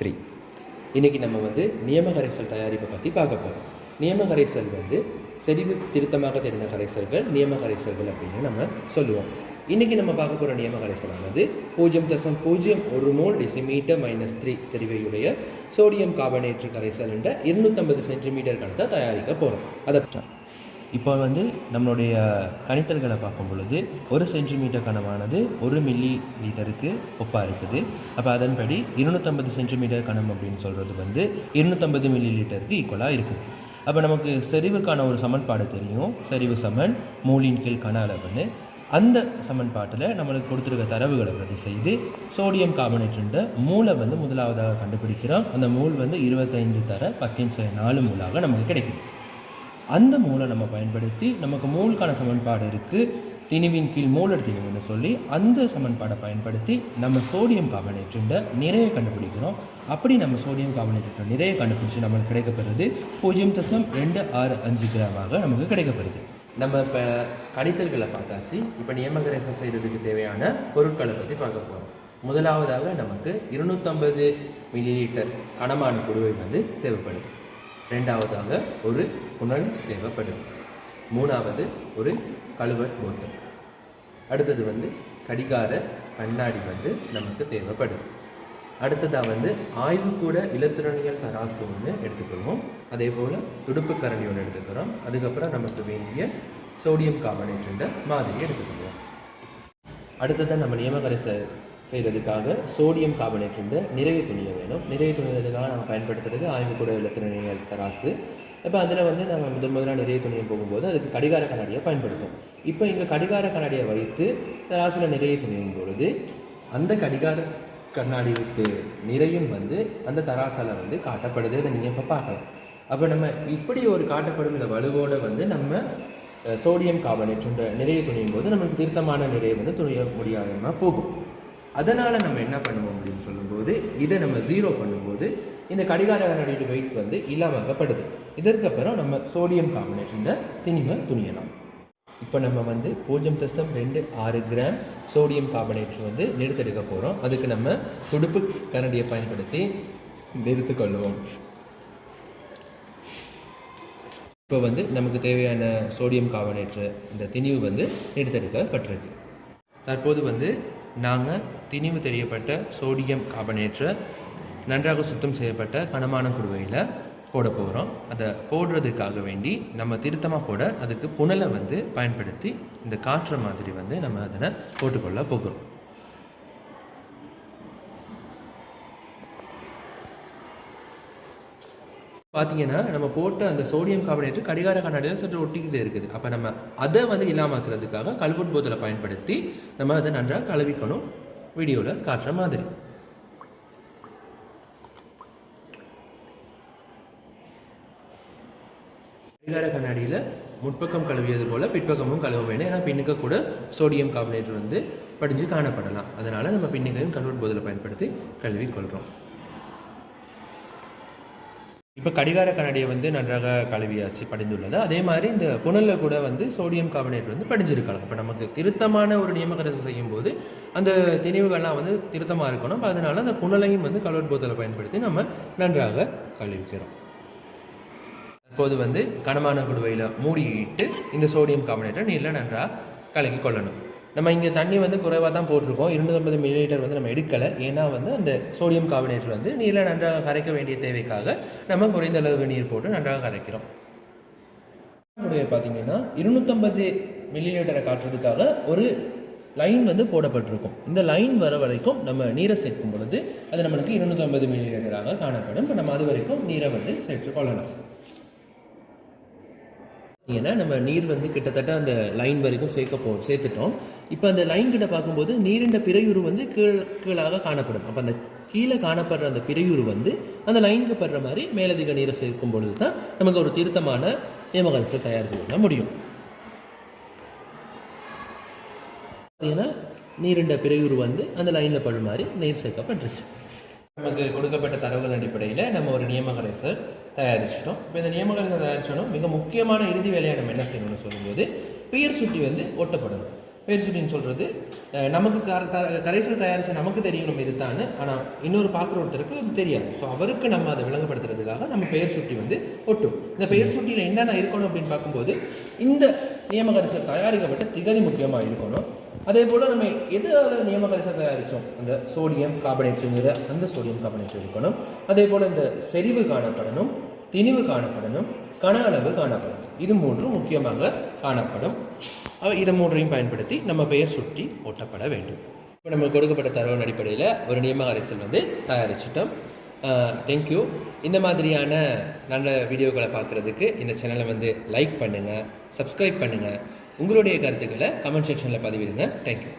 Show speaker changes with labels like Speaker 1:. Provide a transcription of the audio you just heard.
Speaker 1: 3. இன்றைக்கி நம்ம வந்து நியம கரைசல் தயாரிப்பை பற்றி பார்க்க போகிறோம். நியம கரைசல் வந்து செறிவு திருத்தமாக தெரிந்த கரைசல்கள் நியம கரைசல்கள் அப்படின்னு நம்ம சொல்லுவோம். இன்றைக்கி நம்ம பார்க்க போகிற நியம கரைசலானது 0.01 மோல் டெசிமீட்டர் -3 செறிவையுடைய சோடியம் கார்பனேற்று கரைசல் 250 சென்டிமீட்டர் கணத்தை தயாரிக்க போகிறோம். அதை இப்போ வந்து நம்மளுடைய கணித்தல்களை பார்க்கும் பொழுது 1 சென்டிமீட்டர் கனமானது 1 மில்லி லிட்டருக்கு ஒப்பாக இருக்குது. அப்போ அதன்படி 250 சென்டிமீட்டர் கனம் அப்படின்னு சொல்கிறது வந்து 250 மில்லி லிட்டருக்கு ஈக்குவலாக இருக்குது. அப்போ நமக்கு செறிவுக்கான ஒரு சமன்பாடு தெரியும். செறிவு சமன் மூலின் கீழ் கன அளவுன்னு. அந்த சமன்பாட்டில் நம்மளுக்கு கொடுத்துருக்க தரவுகளை பிரதி செய்து சோடியம் கார்பனேட்டுன்ற மூளை வந்து முதலாவதாக கண்டுபிடிக்கிறோம். அந்த மூல் வந்து 25 தர 10⁴ மூலாக நமக்கு கிடைக்குது. அந்த மூலை நம்ம பயன்படுத்தி நமக்கு மூலுக்கான சமன்பாடு இருக்குது, திணிவின் கீழ் மூலர் திணிவுன்னு சொல்லி அந்த சமன்பாடை பயன்படுத்தி நம்ம சோடியம் கார்பனேட்டுன்ற நிறைய கண்டுபிடிக்கிறோம். அப்படி நம்ம சோடியம் கார்பனேட்டுன்ற நிறைய கண்டுபிடிச்சி நம்மளுக்கு கிடைக்கப்படுறது 0.265 கிராமாக நமக்கு கிடைக்கப்படுது. நம்ம இப்போ கணித்தல்களை பார்த்தாச்சு. இப்போ நியம கரைசல் செய்கிறதுக்கு தேவையான பொருட்களை பற்றி பார்க்க போகிறோம். முதலாவதாக நமக்கு 250 மில்லி லிட்டர் கனமான குடுவை வந்து தேவைப்படுது. ரெண்டாவதாக ஒரு புனல் தேவைப்படுது. மூணாவது ஒரு கழுவட் போத்தல். அடுத்தது வந்து கடிகார கண்ணாடி வந்து நமக்கு தேவைப்படுது. அடுத்ததாக வந்து ஆய்வுக்கூட இலத்திரனியல் தராசு ஒன்று எடுத்துக்கிறோம். அதே போல் துடுப்பு கரண்டி ஒன்று எடுத்துக்கிறோம். அதுக்கப்புறம் நமக்கு வேண்டிய சோடியம் கார்பனேட்டுன்ற மாதிரி எடுத்துக்கிறோம். அடுத்ததாக நம்ம நியம கரைசல் செய்கிறதுக்காக சோடியம் கார்பனேட்டுன்ற நிறைய துணியை வேணும். நிறைய துணிகிறதுக்காக நம்ம பயன்படுத்துகிறது ஆய்வுக்கூட இலத்திரனியல் தராசு. இப்போ அதில் வந்து நம்ம முதலாக நிறைய துணியை போகும்போது அதுக்கு கடிகார கண்ணாடியை பயன்படுத்தும். இப்போ இங்கே கடிகார கண்ணாடியை வைத்து தராசில் நிறைய துணியும் பொழுது அந்த கடிகார கண்ணாடிக்கு நிறையும் வந்து அந்த தராசால் வந்து காட்டப்படுது. அதை நீங்கள் இப்போ பார்க்கலாம். அப்போ நம்ம இப்படி ஒரு காட்டப்படும் இந்த வலுவோடு வந்து நம்ம சோடியம் கார்பனேட்டுன்ற நிறைய துணியும் போது நம்மளுக்கு திருத்தமான நிறைய வந்து துணிய முடியாமல் போகும். அதனால் நம்ம என்ன பண்ணுவோம் அப்படின்னு சொல்லும்போது இதை நம்ம 0 பண்ணும்போது இந்த கடிகார கண்ணாடியோட வெயிட் வந்து இல்லாமக்கப்படுது. இதற்கப்புறம் நம்ம சோடியம் கார்பனேட்டுன்ற திணிவை துணியலாம். இப்போ நம்ம வந்து 0.26 கிராம் சோடியம் கார்பனேட் வந்து நிறுத்தெடுக்க போகிறோம். அதுக்கு நம்ம துடுப்பு கரண்டியை பயன்படுத்தி நிறுத்திக்கொள்வோம். இப்போ வந்து நமக்கு தேவையான சோடியம் கார்பனேட்டு இந்த திணிவு வந்து நிறுத்தெடுக்கப்பட்டிருக்கு. தற்போது வந்து நாங்கள் திணிவு தெரியப்பட்ட சோடியம் கார்பனேட்டை நன்றாக சுத்தம் செய்யப்பட்ட கனமான குடுவையில் போட போகிறோம். அதை போடுறதுக்காக வேண்டி நம்ம திருத்தமாக போட அதுக்கு புனலை வந்து பயன்படுத்தி இந்த காற்று மாதிரி வந்து நம்ம அதனை போட்டுக்கொள்ள போகிறோம். பார்த்தீங்கன்னா நம்ம போட்ட அந்த சோடியம் கார்பனேட்டு கடிகார கண்ணாடியில் சற்று ஒட்டிக்கிட்டே இருக்குது. அப்போ நம்ம அதை வந்து இல்லாமக்கிறதுக்காக கல்வெட் போத்தலை பயன்படுத்தி நம்ம அதை நன்றாக கழுவிக்கணும். வீடியோவில் காட்டுற மாதிரி கடிகார கண்ணாடியில் முற்பக்கம் கழுவியது போல் பிற்பக்கமும் கழுவ வேண்டும். ஏன்னா பின்னுக்கு கூட சோடியம் கார்பனேட் வந்து படிஞ்சு காணப்படலாம். அதனால் நம்ம பின்னுக்கையும் கல்வெட் போதலை பயன்படுத்தி கழுவி கொள்கிறோம். இப்போ கடிகார கண்ணாடியை வந்து நன்றாக கழுவியாச்சு படிந்துள்ளது. அதே மாதிரி இந்த புனலில் கூட வந்து சோடியம் கார்பனேட் வந்து படிஞ்சிருக்கலாம். இப்போ நமக்கு திருத்தமான ஒரு நியம கரைசல் செய்யும் போது அந்த திணிவுகள்லாம் வந்து திருத்தமாக இருக்கணும். அதனால் அந்த புனலையும் வந்து கல்வெட் போதலை பயன்படுத்தி நம்ம நன்றாக கழுவிக்கிறோம். இப்போது வந்து கனமான குடுவையில் மூடிட்டு இந்த சோடியம் கார்பனேட்டை நீரில் நன்றாக கலக்கி கொள்ளணும். நம்ம இங்கே தண்ணி வந்து குறைவாக தான் போட்டிருக்கோம். 250 மில்லி லிட்டர் வந்து நம்ம எடுக்கலை. ஏன்னா வந்து அந்த சோடியம் கார்பனேட் வந்து நீரில் நன்றாக கரைக்க வேண்டிய தேவைக்காக நம்ம குறைந்த அளவு நீர் போட்டு நன்றாக கரைக்கிறோம். குடுவை பார்த்தீங்கன்னா 250 மில்லி லிட்டரை காட்டுறதுக்காக ஒரு லைன் வந்து போடப்பட்டிருக்கும். இந்த லைன் வர வரைக்கும் நம்ம நீரை சேர்க்கும் பொழுது அது நம்மளுக்கு 250 மில்லி லிட்டராக காணப்படும். இப்போ நம்ம அது வரைக்கும் நீரை வந்து சேர்த்துக்கொள்ளலாம். ஏன்னா நம்ம நீர் வந்து கிட்டத்தட்ட அந்த லைன் வரைக்கும் சேர்த்துட்டோம். இப்போ அந்த லைன் கிட்ட பார்க்கும்போது நீரின் பிறையுறு வந்து கீழாக காணப்படும். அப்போ அந்த கீழே காணப்படுற அந்த பிறையுறு வந்து அந்த லைனுக்கு படுற மாதிரி மேலதிக நீரை சேர்க்கும் பொழுது தான் நமக்கு ஒரு திருத்தமான நியம கரைசல் தயாரித்து கொள்ள முடியும். ஏன்னா நீரின் பிறையுறு வந்து அந்த லைனில் படுற மாதிரி நீர் சேர்க்கப்பட்டுருச்சு. நமக்கு கொடுக்கப்பட்ட தரவுகள் அடிப்படையில் நம்ம ஒரு நியம கரைசல் தயாரிச்சிட்டோம். இப்போ இந்த நியம கரைசல் தயாரிச்சோன்னா மிக முக்கியமான இறுதி வேலையை நம்ம என்ன செய்யணும்னு சொல்லும்போது பெயர் சுட்டி வந்து ஒட்டப்படணும். பெயர் சுட்டின்னு சொல்கிறது நமக்கு கரைசல் தயாரித்த நமக்கு தெரியணும் இதுதான்னு, ஆனால் இன்னொரு பார்க்குற ஒருத்தருக்கு அது தெரியாது. ஸோ அவருக்கு நம்ம அதை விளங்கப்படுத்துறதுக்காக நம்ம பெயர் சுட்டி வந்து ஒட்டும். இந்த பெயர் சுட்டியில் என்னென்ன இருக்கணும் அப்படின்னு பார்க்கும்போது இந்த நியம கரைசல் தயாரிக்கப்பட்ட திகதி முக்கியமாக இருக்கணும். அதே போல் நம்ம எதாவது நியம கரைசல் தயாரித்தோம், அந்த சோடியம் கார்பனேட்டுங்கிற அந்த சோடியம் கார்பனேட் இருக்கணும். அதே போல் இந்த செறிவு காணப்படணும், திணிவு காணப்படணும், கன அளவு காணப்படும். இது மூன்றும் முக்கியமாக காணப்படும். இதை மூன்றையும் பயன்படுத்தி நம்ம பெயர் சுட்டி ஓட்டப்பட வேண்டும். இப்போ நம்ம கொடுக்கப்பட்ட தரவின் அடிப்படையில் ஒரு நியம கரைசல் வந்து தயாரிச்சிட்டோம். தேங்க்யூ. இந்த மாதிரியான நல்ல வீடியோக்களை பார்க்குறதுக்கு இந்த சேனலை வந்து லைக் பண்ணுங்கள், சப்ஸ்கிரைப் பண்ணுங்கள். உங்களுடைய கருத்துக்களை கமெண்ட் செக்ஷனில் பதிவிடுங்க. தேங்க்யூ.